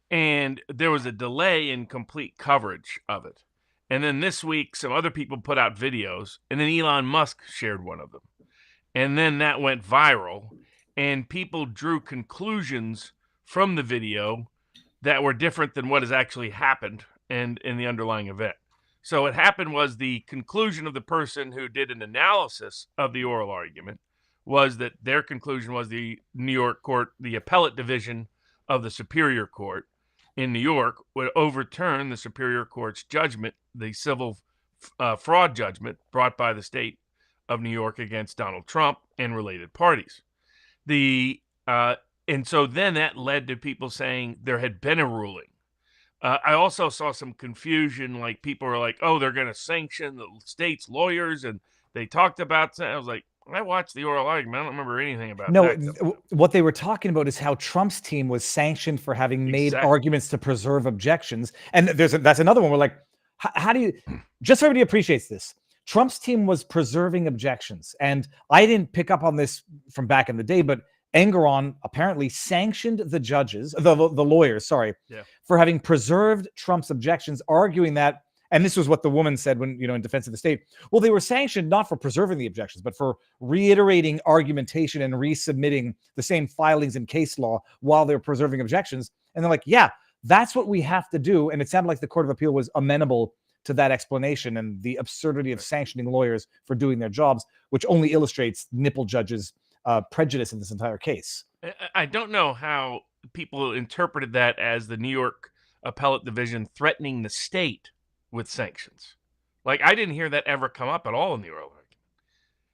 Speaker 8: and there was a delay in complete coverage of it. And then this week, some other people put out videos, and then Elon Musk shared one of them. And then that went viral, and people drew conclusions from the video that were different than what has actually happened and in the underlying event. So what happened was the conclusion of the person who did an analysis of the oral argument was that their conclusion was the New York court, the appellate division of the Superior Court in New York, would overturn the Superior Court's judgment, the civil fraud judgment brought by the state of New York against Donald Trump and related parties. And so then that led to people saying there had been a ruling. I also saw some confusion, like people were like, oh, they're going to sanction the state's lawyers, and they talked about that. I was like, I watched the oral argument. I don't remember anything about that.
Speaker 3: What they were talking about is how Trump's team was sanctioned for having made arguments to preserve objections. And that's another one. We're like, how do you, just so everybody appreciates this, Trump's team was preserving objections. And I didn't pick up on this from back in the day, but Engoron apparently sanctioned the judges, the lawyers, for having preserved Trump's objections, arguing that, and this was what the woman said when, in defense of the state, well, they were sanctioned not for preserving the objections, but for reiterating argumentation and resubmitting the same filings and case law while they're preserving objections. And they're like, yeah, that's what we have to do. And it sounded like the Court of Appeal was amenable to that explanation and the absurdity of sanctioning lawyers for doing their jobs, which only illustrates nipple judges' prejudice in this entire case.
Speaker 8: I don't know how people interpreted that as the New York Appellate Division threatening the state with sanctions. Like, I didn't hear that ever come up at all in the oral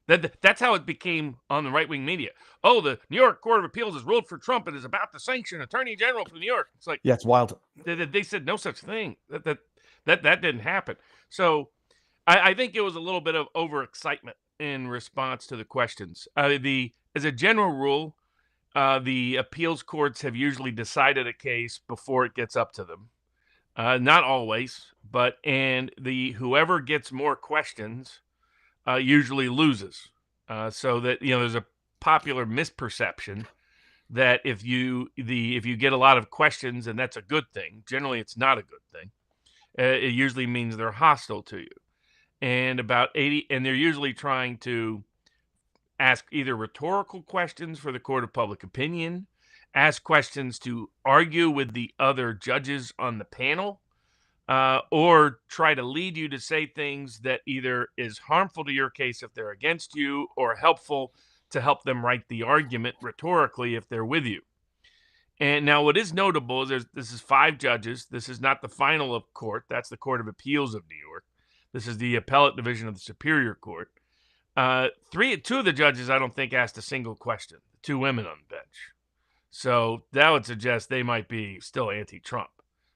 Speaker 8: argument. That's how it became on the right-wing media. Oh, the New York Court of Appeals has ruled for Trump and is about to sanction Attorney General from New York. It's like,
Speaker 3: yeah, it's wild.
Speaker 8: They said no such thing. That didn't happen. So I think it was a little bit of overexcitement in response to the questions. As a general rule, the appeals courts have usually decided a case before it gets up to them. Not always, but whoever gets more questions usually loses. So that there's a popular misperception that if you get a lot of questions, and that's a good thing. Generally, it's not a good thing. It usually means they're hostile to you. And they're usually trying to ask either rhetorical questions for the court of public opinion, ask questions to argue with the other judges on the panel, or try to lead you to say things that either is harmful to your case if they're against you, or helpful to help them write the argument rhetorically if they're with you. And now what is notable is this is 5 judges. This is not the final court. That's the Court of Appeals of New York. This is the appellate division of the Superior Court. 2 of the judges, I don't think, asked a single question. 2 women on the bench. So that would suggest they might be still anti-Trump.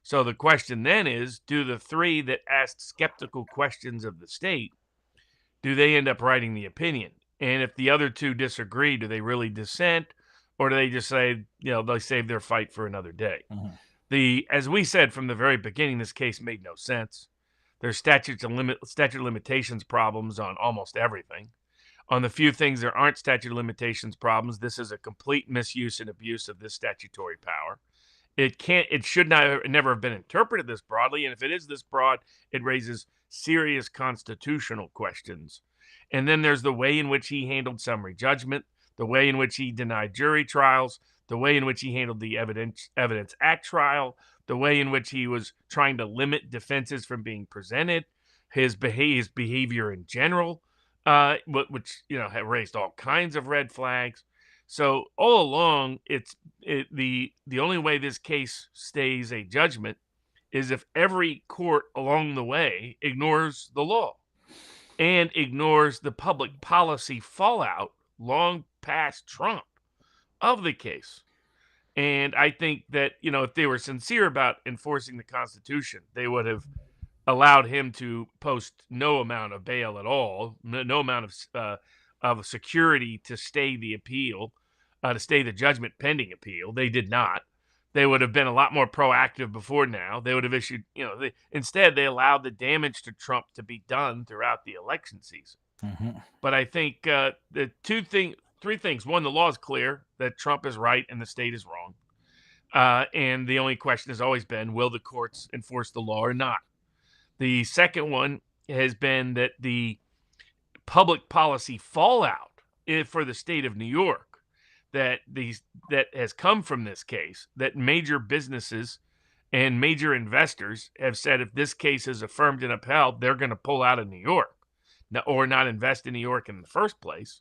Speaker 8: So the question then is, do the 3 that asked skeptical questions of the state, do they end up writing the opinion? And if the other 2 disagree, do they really dissent? or do they just say, they save their fight for another day? As we said from the very beginning, this case made no sense. There's statute of limitations problems on almost everything. On the few things there aren't statute of limitations problems, this is a complete misuse and abuse of this statutory power. It should never have been interpreted this broadly, and if it is this broad, it raises serious constitutional questions. And then there's the way in which he handled summary judgment, the way in which he denied jury trials, the way in which he handled the Evidence Act trial, the way in which he was trying to limit defenses from being presented, his behavior in general, which had raised all kinds of red flags. So all along, the only way this case stays a judgment is if every court along the way ignores the law and ignores the public policy fallout long past Trump of the case. And I think that, if they were sincere about enforcing the Constitution, they would have allowed him to post no amount of bail at all, no amount of security to stay the appeal, to stay the judgment pending appeal. They did not. They would have been a lot more proactive before now. They would have issued, instead they allowed the damage to Trump to be done throughout the election season. But I think the three things. One, the law is clear that Trump is right and the state is wrong. And the only question has always been, will the courts enforce the law or not? The second one has been that the public policy fallout for the state of New York that has come from this case, that major businesses and major investors have said if this case is affirmed and upheld, they're going to pull out of New York or not invest in New York in the first place.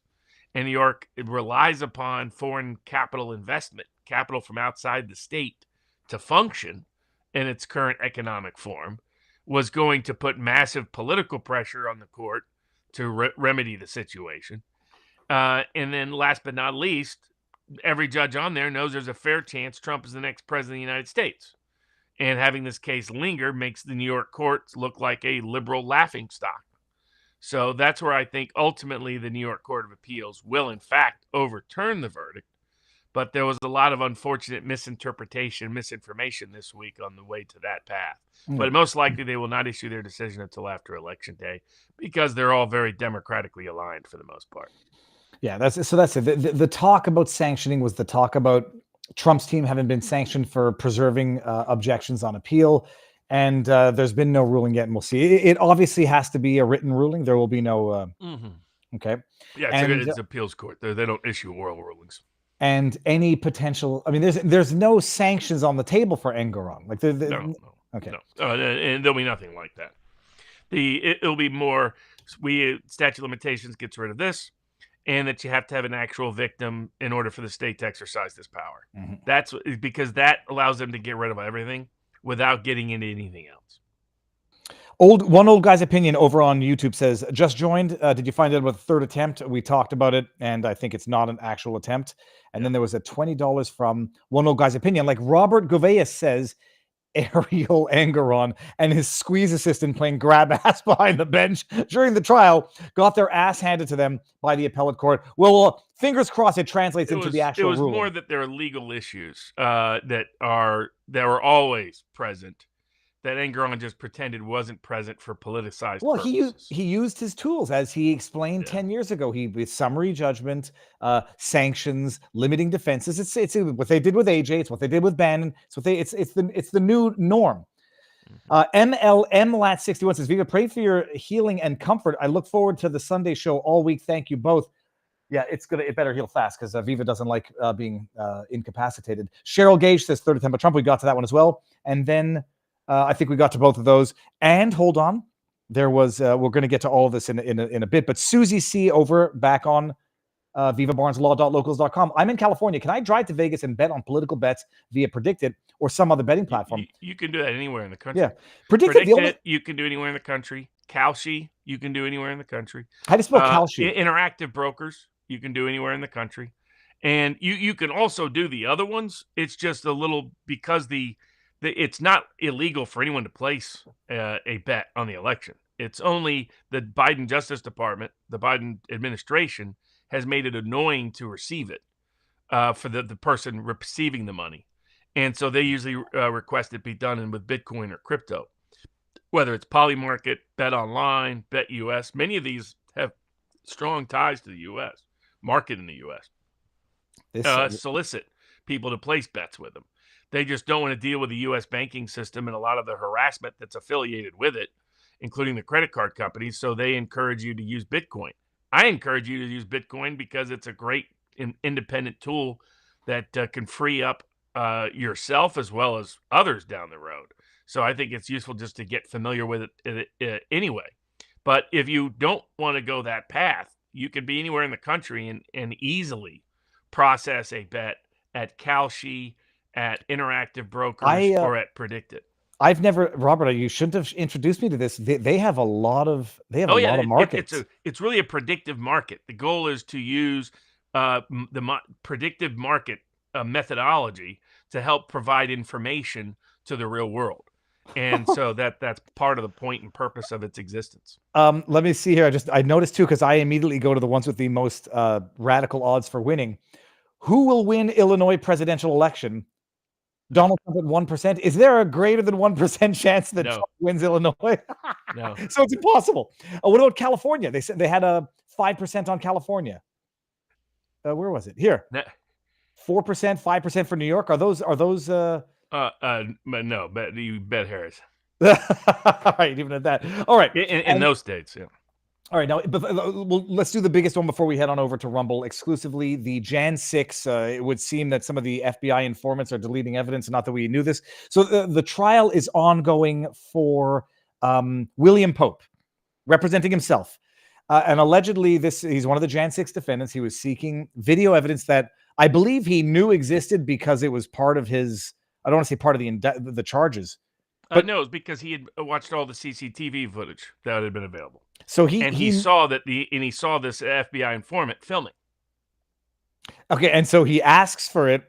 Speaker 8: And New York relies upon foreign capital investment, capital from outside the state to function in its current economic form, was going to put massive political pressure on the court to remedy the situation. And then last but not least, every judge on there knows there's a fair chance Trump is the next president of the United States. And having this case linger makes the New York courts look like a liberal laughingstock. So that's where I think ultimately the New York Court of Appeals will, in fact, overturn the verdict. But there was a lot of unfortunate misinformation this week on the way to that path. But most likely they will not issue their decision until after Election Day because they're all very democratically aligned for the most part.
Speaker 3: Yeah, that's it. The talk about sanctioning was the talk about Trump's team having been sanctioned for preserving objections on appeal. And there's been no ruling yet, and we'll see. It obviously has to be a written ruling. There will be no... Okay.
Speaker 8: Yeah, it's appeals court. They don't issue oral rulings.
Speaker 3: And any potential... I mean, there's no sanctions on the table for Engoron. Like
Speaker 8: No.
Speaker 3: Okay.
Speaker 8: No. And there'll be nothing like that. It'll be more... statute of limitations gets rid of this, and that you have to have an actual victim in order for the state to exercise this power. That's because that allows them to get rid of everything without getting into anything else.
Speaker 3: One old guy's opinion over on YouTube says, just joined. Did you find out about the third attempt? We talked about it, and I think it's not an actual attempt. And then there was a $20 from one old guy's opinion. Like Robert Gouveia says, Ariel Engoron and his squeeze assistant playing grab ass behind the bench during the trial got their ass handed to them by the appellate court. Well, fingers crossed it translates into the actual ruling.
Speaker 8: It was more that there are legal issues that were always present that Engoron just pretended wasn't present for politicized purposes.
Speaker 3: He used his tools, as he explained 10 years ago. With summary judgment, sanctions, limiting defenses. It's what they did with AJ. It's what they did with Bannon. It's the new norm. MLM-Lat61 says, Viva, pray for your healing and comfort. I look forward to the Sunday show all week. Thank you both. Yeah, it better heal fast because Viva doesn't like being incapacitated. Cheryl Gage says, third attempt at Trump. We got to that one as well. And then I think we got to both of those. And hold on, there was we're going to get to all of this in a bit. But Susie C back on vivabarneslaw.locals.com. I'm in California. Can I drive to Vegas and bet on political bets via Predicted or some other betting platform?
Speaker 8: You can do that anywhere in the country.
Speaker 3: Yeah, Predicted
Speaker 8: you can do anywhere in the country. Kalshi, you can do anywhere in the country.
Speaker 3: How do you spell Kalshi?
Speaker 8: Interactive Brokers, you can do anywhere in the country. And you can also do the other ones. It's just a little because it's not illegal for anyone to place a bet on the election. It's only the Biden Justice Department, the Biden administration, has made it annoying to receive it. for the person receiving the money. And so they usually request it be done with Bitcoin or crypto, whether it's Polymarket, Bet Online, Bet US. Many of these have strong ties to the US, market in the US. Solicit people to place bets with them. They just don't want to deal with the U.S. banking system and a lot of the harassment that's affiliated with it, including the credit card companies. So they encourage you to use Bitcoin. I encourage you to use Bitcoin because it's a great independent tool that can free up yourself as well as others down the road. So I think it's useful just to get familiar with it anyway. But if you don't want to go that path, you can be anywhere in the country and easily process a bet at Kalshi, at Interactive Brokers, or at Predicted.
Speaker 3: I've never, Robert, you shouldn't have introduced me to this. They have a lot of, lot of markets.
Speaker 8: It's really a predictive market. The goal is to use the predictive market methodology to help provide information to the real world. And so that's part of the point and purpose of its existence.
Speaker 3: Let me see here. I noticed too, because I immediately go to the ones with the most radical odds for winning. Who will win Illinois presidential election? Donald Trump at 1%. Is there a greater than 1% chance that Trump wins Illinois?
Speaker 8: No.
Speaker 3: So it's impossible. What about California? They said they had a 5% on California. Where was it? Here. 4%, 5% for New York. Are those?
Speaker 8: No, but you bet Harris.
Speaker 3: All right, even at that. All right.
Speaker 8: In those states, yeah.
Speaker 3: All right, now let's do the biggest one before we head on over to Rumble exclusively. The Jan 6, it would seem that some of the FBI informants are deleting evidence, not that we knew this. So the trial is ongoing for William Pope, representing himself. And allegedly, he's one of the Jan 6 defendants. He was seeking video evidence that I believe he knew existed because it was part of his, I don't want to say part of the charges.
Speaker 8: But no, it's because he had watched all the CCTV footage that had been available.
Speaker 3: So he
Speaker 8: saw that he saw this FBI informant filming.
Speaker 3: Okay, and so he asks for it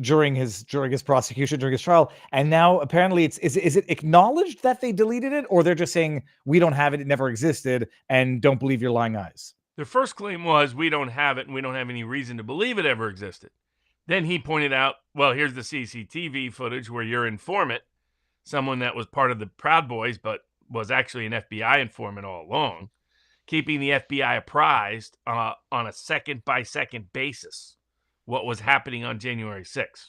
Speaker 3: during his prosecution, during his trial, and now apparently is it acknowledged that they deleted it, or they're just saying we don't have it, it never existed, and don't believe your lying eyes?
Speaker 8: The first claim was we don't have it, and we don't have any reason to believe it ever existed. Then he pointed out, well, here's the CCTV footage where your informant, someone that was part of the Proud Boys, but was actually an FBI informant all along, keeping the FBI apprised on a second-by-second basis what was happening on January 6th.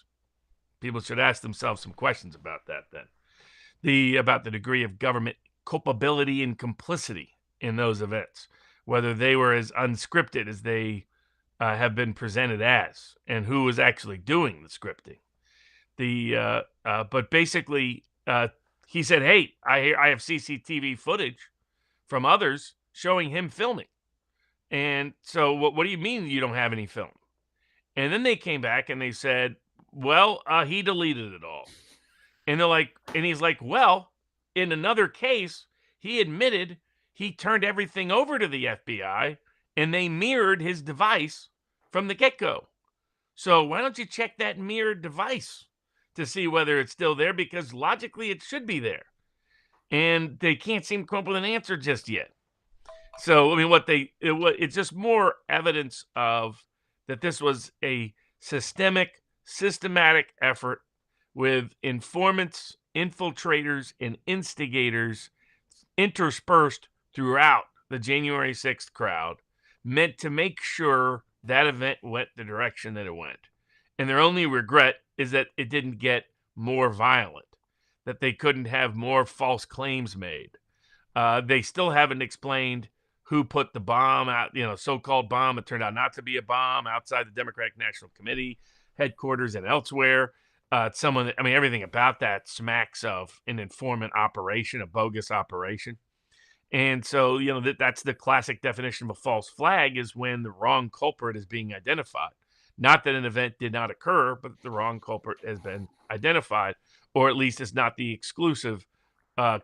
Speaker 8: People should ask themselves some questions about that then. About the degree of government culpability and complicity in those events, whether they were as unscripted as they have been presented as, and who was actually doing the scripting. But basically, he said, hey, I have CCTV footage from others showing him filming. And so what do you mean you don't have any film? And then they came back and they said, well, he deleted it all. And he's like, well, in another case, he admitted he turned everything over to the FBI and they mirrored his device from the get-go. So why don't you check that mirrored device to see whether it's still there, because logically it should be there. And they can't seem to come up with an answer just yet. So, I mean, it's just more evidence of that this was a systematic effort with informants, infiltrators, and instigators interspersed throughout the January 6th crowd, meant to make sure that event went the direction that it went. And their only regret is that it didn't get more violent, that they couldn't have more false claims made. They still haven't explained who put the bomb out, so-called bomb. It turned out not to be a bomb outside the Democratic National Committee headquarters and elsewhere. Everything about that smacks of an informant operation, a bogus operation. And so, that's the classic definition of a false flag, is when the wrong culprit is being identified. Not that an event did not occur, but the wrong culprit has been identified, or at least is not the exclusive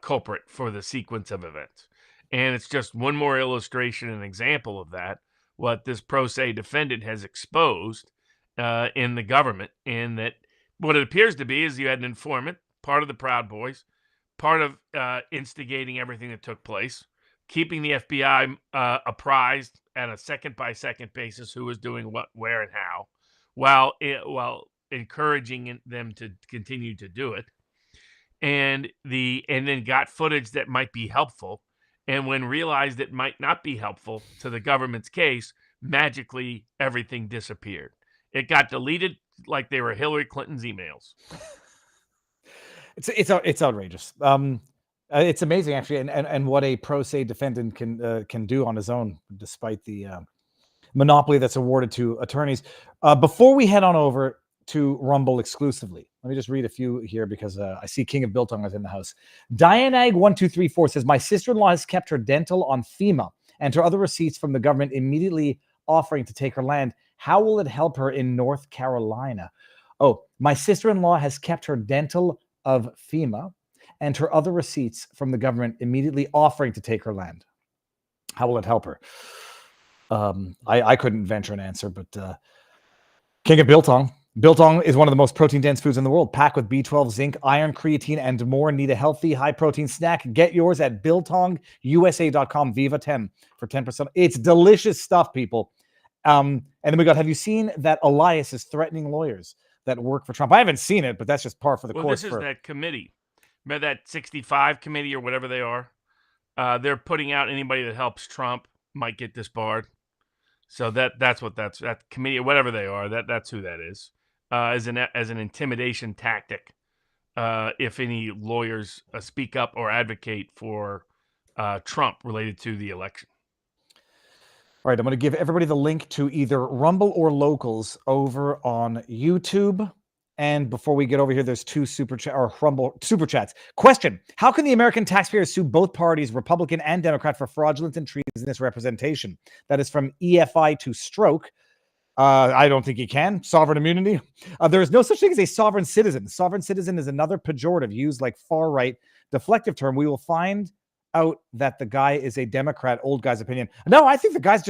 Speaker 8: culprit for the sequence of events. And it's just one more illustration and example of that, what this pro se defendant has exposed in the government, and that what it appears to be is you had an informant, part of the Proud Boys, part of instigating everything that took place, keeping the FBI apprised at a second-by-second basis who was doing what, where, and how, while encouraging them to continue to do it, and then got footage that might be helpful, and when realized it might not be helpful to the government's case, magically everything disappeared. It got deleted like they were Hillary Clinton's emails.
Speaker 3: It's outrageous. It's amazing actually, and what a pro se defendant can do on his own, despite the monopoly that's awarded to attorneys. Before we head on over to Rumble exclusively, let me just read a few here because I see King of Biltong is in the house. Dianag1234 says, my sister-in-law has kept her dental on FEMA and her other receipts from the government immediately offering to take her land. How will it help her in North Carolina? Oh, my sister-in-law has kept her dental of FEMA and her other receipts from the government immediately offering to take her land. How will it help her? I couldn't venture an answer, but King of Biltong. Biltong is one of the most protein-dense foods in the world, packed with B12, zinc, iron, creatine, and more. Need a healthy, high-protein snack? Get yours at BiltongUSA.com. Viva 10 for 10%. It's delicious stuff, people. And then we got, have you seen that Elias is threatening lawyers that work for Trump? I haven't seen it, but that's just par for the course.
Speaker 8: This is that committee. Remember that 65 committee or whatever they are? They're putting out anybody that helps Trump might get disbarred. So that's that committee or whatever they are. That's who that is. As an intimidation tactic. If any lawyers speak up or advocate for Trump related to the election.
Speaker 3: All right, I'm going to give everybody the link to either Rumble or Locals over on YouTube. And before we get over here, there's two Rumble super chats. Question: how can the American taxpayers sue both parties, Republican and Democrat, for fraudulent and treasonous representation? That is from EFI to Stroke. I don't think you can. Sovereign immunity. There is no such thing as a sovereign citizen. Sovereign citizen is another pejorative used like far-right deflective term. We will find out that the guy is a Democrat. Old guy's opinion. No, I think the guy's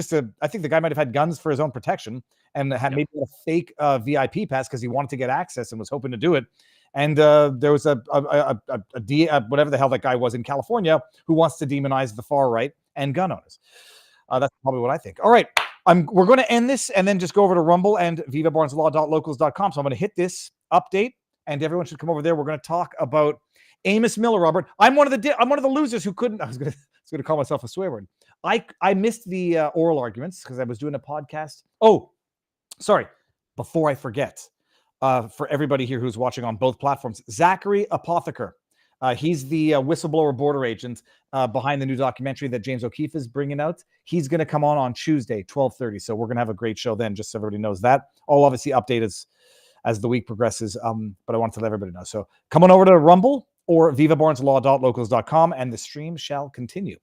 Speaker 3: I think the guy might have had guns for his own protection and had maybe a fake VIP pass because he wanted to get access and was hoping to do it. And there was whatever the hell that guy was in California who wants to demonize the far right and gun owners. That's probably what I think. All right. We're going to end this and then just go over to Rumble and vivabarneslaw.locals.com. So I'm going to hit this update, and everyone should come over there. We're going to talk about Amos Miller, Robert. I'm one of the losers who couldn't. I was going to call myself a swear word. I missed the oral arguments because I was doing a podcast. Oh, sorry. Before I forget, for everybody here who's watching on both platforms, Zachary Apotheker. He's the whistleblower border agent behind the new documentary that James O'Keefe is bringing out. He's going to come on Tuesday, 12:30. So we're going to have a great show then, just so everybody knows that. I'll obviously update as the week progresses, but I wanted to let everybody know. So come on over to Rumble or vivabarneslaw.locals.com, and the stream shall continue.